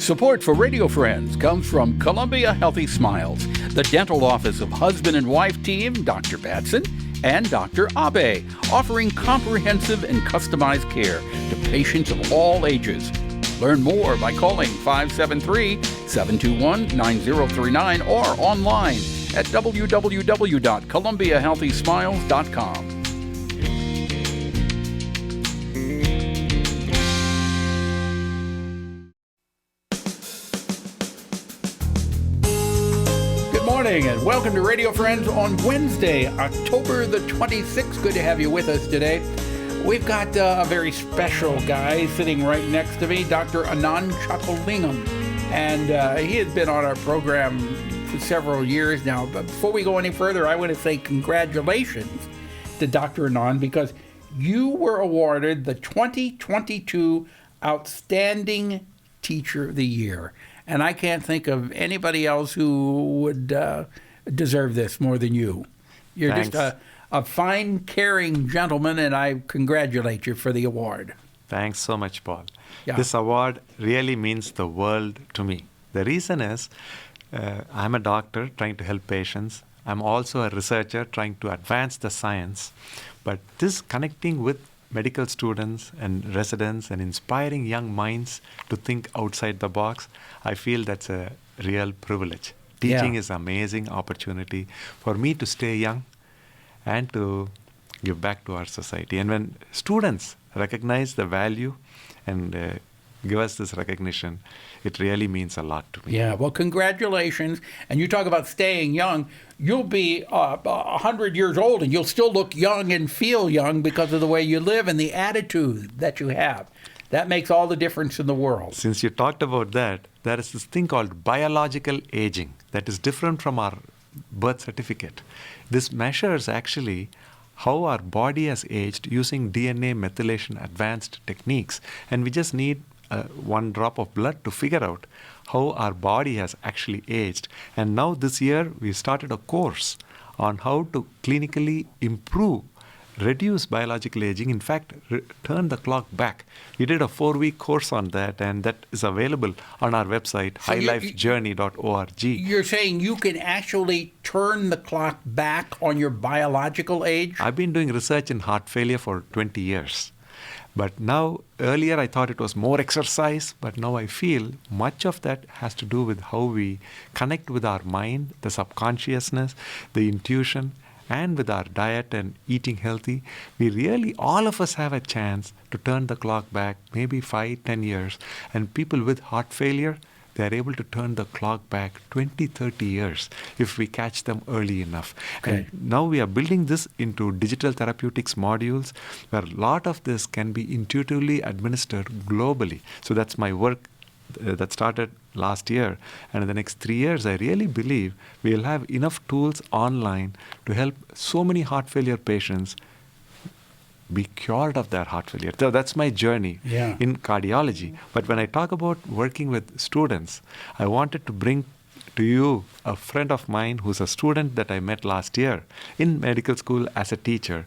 Support for Radio Friends comes from Columbia Healthy Smiles, the dental office of husband and wife team Dr. Batson and Dr. Abe, offering comprehensive and customized care to patients of all ages. Learn more by calling 573-721-9039 or online at www.columbiahealthysmiles.com. Good morning and welcome to Radio Friends on Wednesday, October the 26th. Good to have you with us today. We've got a very special guy sitting right next to me, Dr. Anand Chockalingam, and he has been on our program for several years now. But before we go any further, I want to say congratulations to Dr. Anand because you were awarded the 2022 Outstanding Teacher of the Year. And I can't think of anybody else who would deserve this more than you. You're Thanks. just a fine, caring gentleman, and I congratulate you for the award. Thanks so much, Paul. Yeah. This award really means the world to me. The reason is I'm a doctor trying to help patients. I'm also a researcher trying to advance the science. But this connecting with medical students and residents and inspiring young minds to think outside the box, I feel that's a real privilege. Teaching is an amazing opportunity for me to stay young and to give back to our society. And when students recognize the value and give us this recognition, it really means a lot to me. Yeah, well, congratulations. And you talk about staying young. You'll be 100 years old, and you'll still look young and feel young because of the way you live and the attitude that you have. That makes all the difference in the world. Since you talked about that, there is this thing called biological aging that is different from our birth certificate. This measures actually how our body has aged using DNA methylation advanced techniques. And we just need one drop of blood to figure out how our body has actually aged. And now this year, we started a course on how to clinically improve, reduce biological aging, in fact, turn the clock back. We did a 4-week course on that, and that is available on our website, highlifejourney.org. You're saying you can actually turn the clock back on your biological age? I've been doing research in heart failure for 20 years. But now, earlier I thought it was more exercise, but now I feel much of that has to do with how we connect with our mind, the subconsciousness, the intuition, and with our diet and eating healthy. We really, all of us have a chance to turn the clock back maybe 5-10 years. And people with heart failure, they're able to turn the clock back 20-30 years if we catch them early enough. Okay. And now we are building this into digital therapeutics modules where a lot of this can be intuitively administered globally. So that's my work that started last year. And in the next 3 years, I really believe we'll have enough tools online to help so many heart failure patients be cured of their heart failure. So that's my journey in cardiology. But when I talk about working with students, I wanted to bring to you a friend of mine who's a student that I met last year in medical school as a teacher.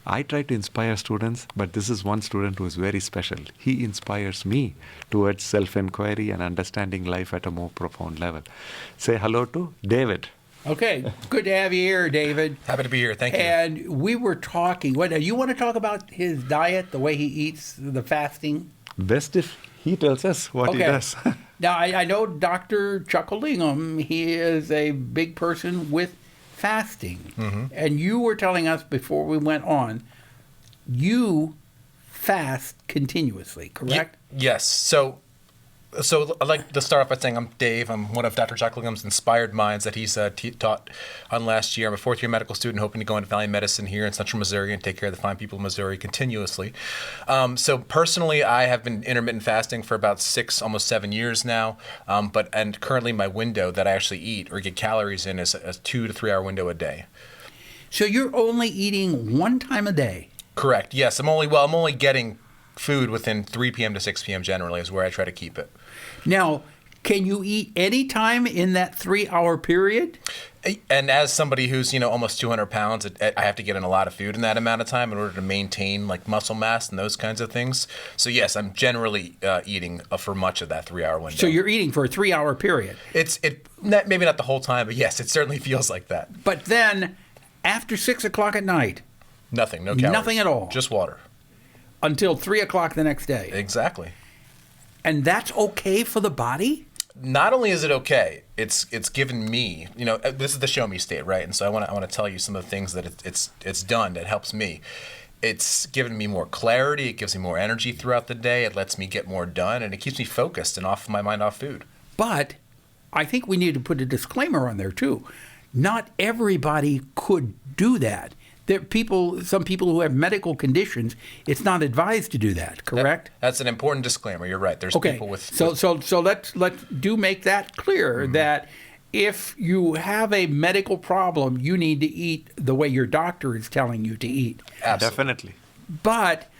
I try to inspire students, but this is one student who is very special. He inspires me towards self-inquiry and understanding life at a more profound level. Say hello to David. Okay, good to have you here, David. Happy to be here. Thank you. And we were talking, you want to talk about his diet, the way he eats, the fasting? Best if he tells us what he does. Now, I know Dr. Chockalingam, he is a big person with fasting. Mm-hmm. And you were telling us before we went on, you fast continuously, correct? Yes. So I'd like to start off by saying I'm Dave. I'm one of Dr. Chockaligam's inspired minds that he's taught on last year. I'm a fourth-year medical student hoping to go into family medicine here in central Missouri and take care of the fine people of Missouri continuously. So personally, I have been intermittent fasting for about 6, almost 7 years now. And currently my window that I actually eat or get calories in is a 2 to 3 hour window a day. So you're only eating one time a day? Correct. Yes. I'm only getting food within 3 p.m. to 6 p.m. generally is where I try to keep it. Now, Can you eat any time in that 3-hour period? And as somebody who's, almost 200 pounds, I have to get in a lot of food in that amount of time in order to maintain like muscle mass and those kinds of things. So yes, I'm generally eating for much of that 3-hour window. So you're eating for a 3-hour period. Maybe not the whole time, but yes, it certainly feels like that. But then after 6 o'clock at night, nothing, no calories. Nothing at all. Just water. Until 3 o'clock the next day. Exactly. And that's okay for the body? Not only is it okay, it's given me, this is the show me state, right? And so I want to tell you some of the things that it's done that helps me. It's given me more clarity. It gives me more energy throughout the day. It lets me get more done, and it keeps me focused and off my mind off food. But I think we need to put a disclaimer on there too. Not everybody could do that. Some people who have medical conditions, it's not advised to do that, correct? That's an important disclaimer. You're right. There's people with... So let's make that clear, that if you have a medical problem, you need to eat the way your doctor is telling you to eat. Absolutely. Definitely. But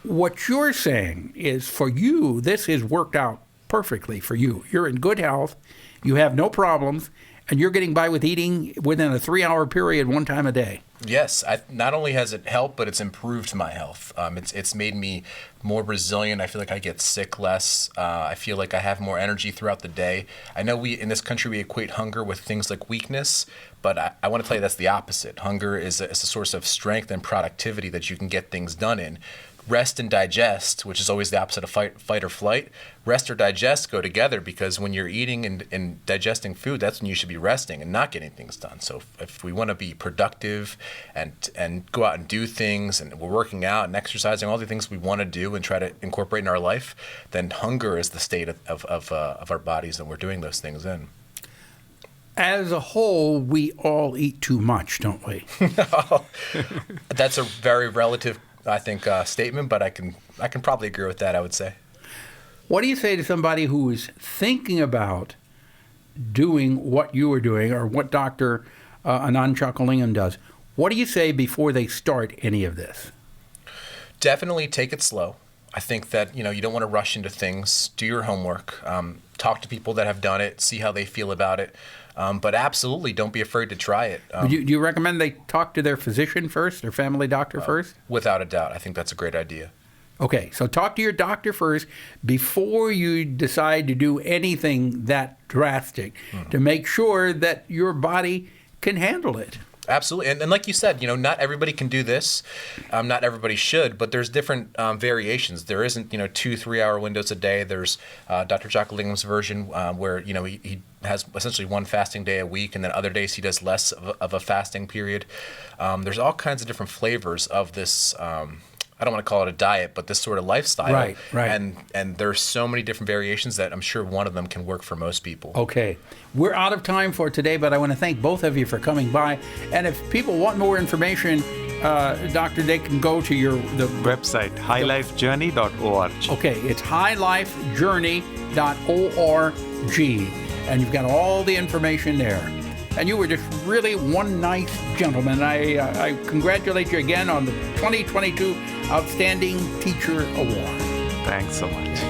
what you're saying is, for you, this has worked out perfectly for you. You're in good health, you have no problems, and you're getting by with eating within a 3-hour period one time a day. Yes, not only has it helped, but it's improved my health. It's made me more resilient. I feel like I get sick less. I feel like I have more energy throughout the day. I know in this country we equate hunger with things like weakness, but I want to tell you that's the opposite. Hunger is a source of strength and productivity that you can get things done in. Rest and digest, which is always the opposite of fight or flight. Rest or digest go together, because when you're eating and digesting food, that's when you should be resting and not getting things done. So if we want to be productive and go out and do things, and we're working out and exercising, all the things we want to do and try to incorporate in our life, then hunger is the state of our bodies, and we're doing those things in. As a whole, we all eat too much, don't we? That's a very relative, I think, statement, but I can probably agree with that, I would say. What do you say to somebody who is thinking about doing what you are doing, or what Dr. Anand Chockalingam does? What do you say before they start any of this? Definitely take it slow. I think that you don't want to rush into things. Do your homework. Talk to people that have done it. See how they feel about it. But absolutely, don't be afraid to try it. Do you recommend they talk to their physician first, their family doctor first? Without a doubt. I think that's a great idea. Okay, so talk to your doctor first before you decide to do anything that drastic, to make sure that your body can handle it. Absolutely. And like you said, not everybody can do this. Not everybody should, but there's different variations. There isn't, 2-3 hour windows a day. There's Dr. Chockaligam's version where, he has essentially one fasting day a week, and then other days he does less of a fasting period. There's all kinds of different flavors of this. I don't want to call it a diet, but this sort of lifestyle. Right. And there's so many different variations that I'm sure one of them can work for most people. Okay. We're out of time for today, but I want to thank both of you for coming by. And if people want more information, Doctor, they can go to the website, highlifejourney.org. Okay, it's highlifejourney.org, and you've got all the information there. And you were just really one nice gentleman. I congratulate you again on the 2022 Outstanding Teacher Award. Thanks so much.